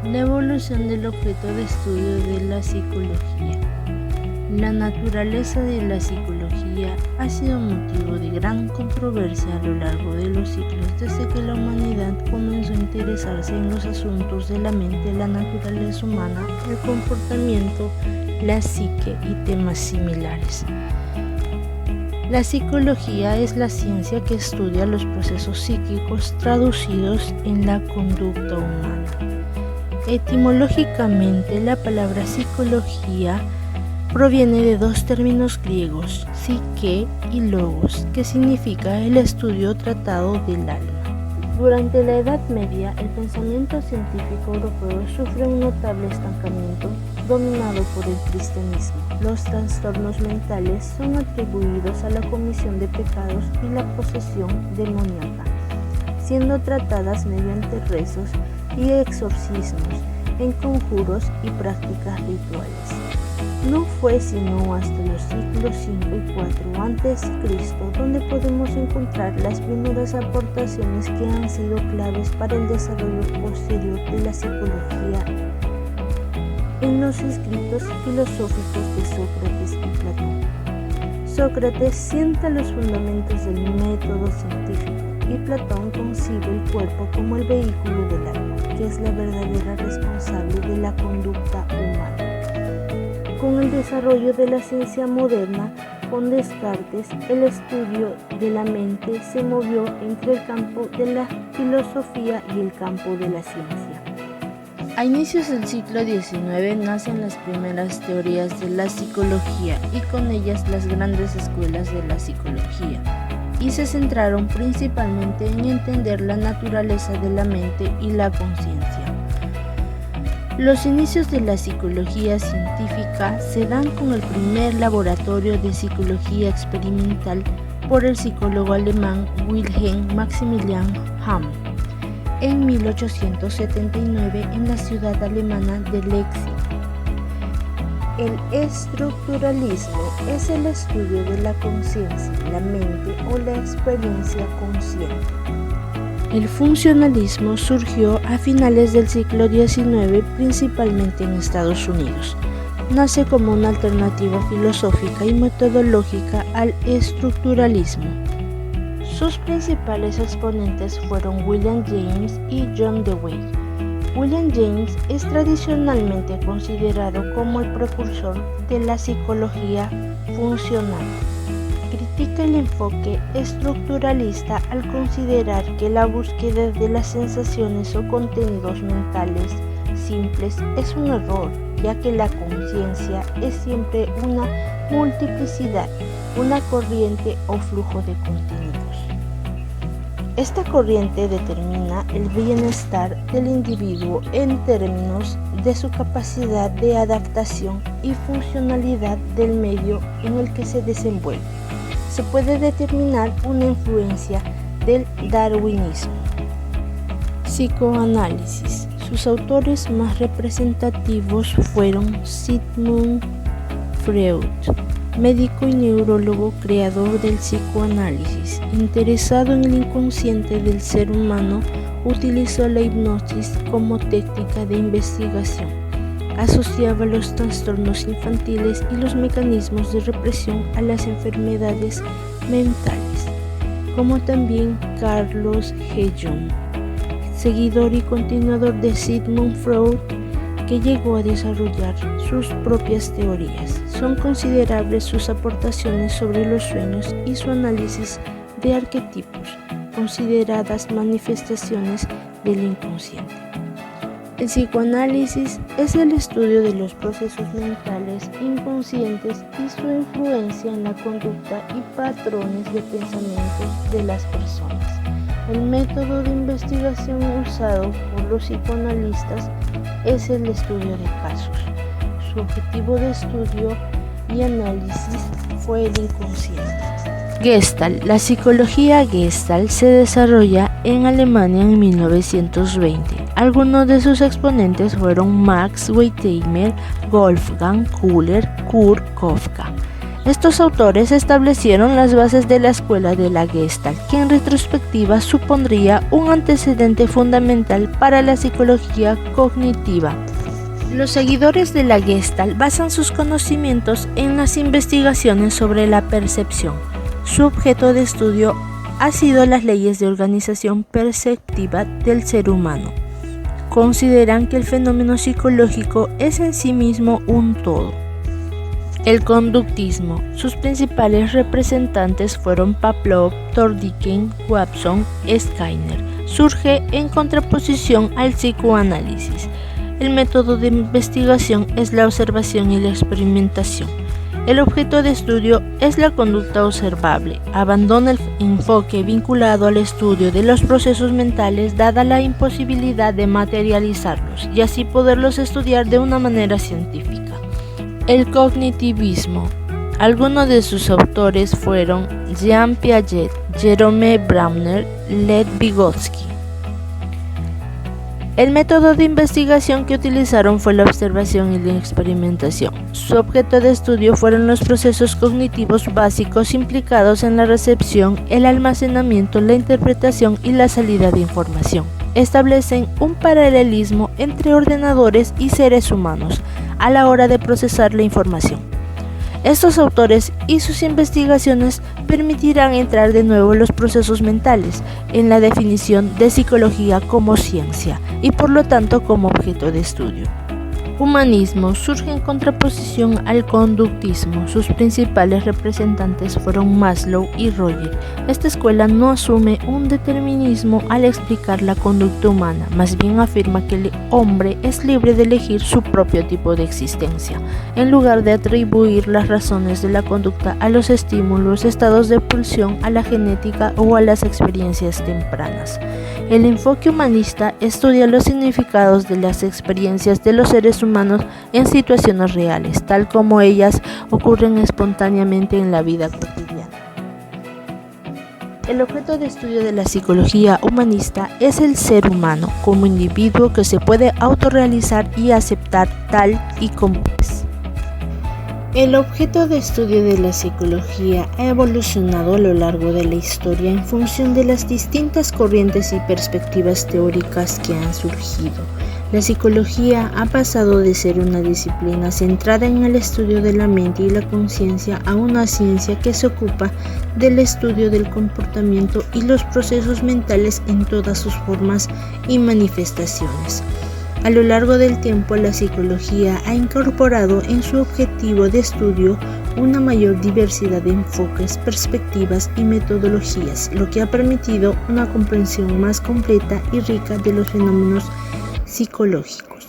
La evolución del objeto de estudio de la psicología. La naturaleza de la psicología ha sido motivo de gran controversia a lo largo de los siglos desde que la humanidad comenzó a interesarse en los asuntos de la mente, la naturaleza humana, el comportamiento, la psique y temas similares. La psicología es la ciencia que estudia los procesos psíquicos traducidos en la conducta humana. Etimológicamente, la palabra psicología proviene de dos términos griegos, psique y logos, que significa el estudio tratado del alma. Durante la Edad Media, el pensamiento científico europeo sufre un notable estancamiento dominado por el cristianismo. Los trastornos mentales son atribuidos a la comisión de pecados y la posesión demoníaca, siendo tratadas mediante rezos y exorcismos, en conjuros y prácticas rituales. No fue sino hasta los siglos V y IV a.C. donde podemos encontrar las primeras aportaciones que han sido claves para el desarrollo posterior de la psicología en los escritos filosóficos de Sócrates y Platón. Sócrates sienta los fundamentos del método científico y Platón concibe el cuerpo como el vehículo del alma, que es la verdadera responsable de la conducta humana. Con el desarrollo de la ciencia moderna, con Descartes, el estudio de la mente se movió entre el campo de la filosofía y el campo de la ciencia. A inicios del siglo XIX nacen las primeras teorías de la psicología y con ellas las grandes escuelas de la psicología, y se centraron principalmente en entender la naturaleza de la mente y la conciencia. Los inicios de la psicología científica se dan con el primer laboratorio de psicología experimental por el psicólogo alemán Wilhelm Maximilian Hamm en 1879 en la ciudad alemana de Leipzig. El estructuralismo es el estudio de la conciencia, la mente o la experiencia consciente. El funcionalismo surgió a finales del siglo XIX, principalmente en Estados Unidos. Nace como una alternativa filosófica y metodológica al estructuralismo. Sus principales exponentes fueron William James y John Dewey. William James es tradicionalmente considerado como el precursor de la psicología funcional. Critica el enfoque estructuralista al considerar que la búsqueda de las sensaciones o contenidos mentales simples es un error, ya que la conciencia es siempre una multiplicidad, una corriente o flujo de contenidos. Esta corriente determina el bienestar del individuo en términos de su capacidad de adaptación y funcionalidad del medio en el que se desenvuelve. Se puede determinar una influencia del darwinismo. Psicoanálisis. Sus autores más representativos fueron Sigmund Freud, médico y neurólogo creador del psicoanálisis. Interesado en el inconsciente del ser humano, utilizó la hipnosis como técnica de investigación. Asociaba los trastornos infantiles y los mecanismos de represión a las enfermedades mentales, como también Carlos G. Jung, seguidor y continuador de Sigmund Freud, que llegó a desarrollar sus propias teorías. Son considerables sus aportaciones sobre los sueños y su análisis de arquetipos, consideradas manifestaciones del inconsciente. El psicoanálisis es el estudio de los procesos mentales inconscientes y su influencia en la conducta y patrones de pensamientos de las personas. El método de investigación usado por los psicoanalistas es el estudio de casos. Su objetivo de estudio y análisis fue el inconsciente. Gestalt. La psicología Gestalt se desarrolla en Alemania en 1920. Algunos de sus exponentes fueron Max Wertheimer, Wolfgang Köhler, Kurt Kafka. Estos autores establecieron las bases de la escuela de la Gestalt, que en retrospectiva supondría un antecedente fundamental para la psicología cognitiva. Los seguidores de la Gestalt basan sus conocimientos en las investigaciones sobre la percepción. Su objeto de estudio ha sido las leyes de organización perceptiva del ser humano. Consideran que el fenómeno psicológico es en sí mismo un todo. El conductismo. Sus principales representantes fueron Pavlov, Tordjian, Watson, Skinner. Surge en contraposición al psicoanálisis. El método de investigación es la observación y la experimentación. El objeto de estudio es la conducta observable. Abandona el enfoque vinculado al estudio de los procesos mentales, dada la imposibilidad de materializarlos y así poderlos estudiar de una manera científica. El cognitivismo. Algunos de sus autores fueron Jean Piaget, Jerome Bauman, Lev Vygotsky. El método de investigación que utilizaron fue la observación y la experimentación. Su objeto de estudio fueron los procesos cognitivos básicos implicados en la recepción, el almacenamiento, la interpretación y la salida de información. Establecen un paralelismo entre ordenadores y seres humanos a la hora de procesar la información. Estos autores y sus investigaciones permitirán entrar de nuevo en los procesos mentales, en la definición de psicología como ciencia y por lo tanto como objeto de estudio. Humanismo surge en contraposición al conductismo. Sus principales representantes fueron Maslow y Roger. Esta escuela no asume un determinismo al explicar la conducta humana, más bien afirma que el hombre es libre de elegir su propio tipo de existencia, en lugar de atribuir las razones de la conducta a los estímulos, estados de pulsión, a la genética o a las experiencias tempranas. El enfoque humanista estudia los significados de las experiencias de los seres humanos en situaciones reales, tal como ellas ocurren espontáneamente en la vida cotidiana. El objeto de estudio de la psicología humanista es el ser humano como individuo que se puede autorrealizar y aceptar tal y como es. El objeto de estudio de la psicología ha evolucionado a lo largo de la historia en función de las distintas corrientes y perspectivas teóricas que han surgido. La psicología ha pasado de ser una disciplina centrada en el estudio de la mente y la conciencia a una ciencia que se ocupa del estudio del comportamiento y los procesos mentales en todas sus formas y manifestaciones. A lo largo del tiempo, la psicología ha incorporado en su objetivo de estudio una mayor diversidad de enfoques, perspectivas y metodologías, lo que ha permitido una comprensión más completa y rica de los fenómenos psicológicos.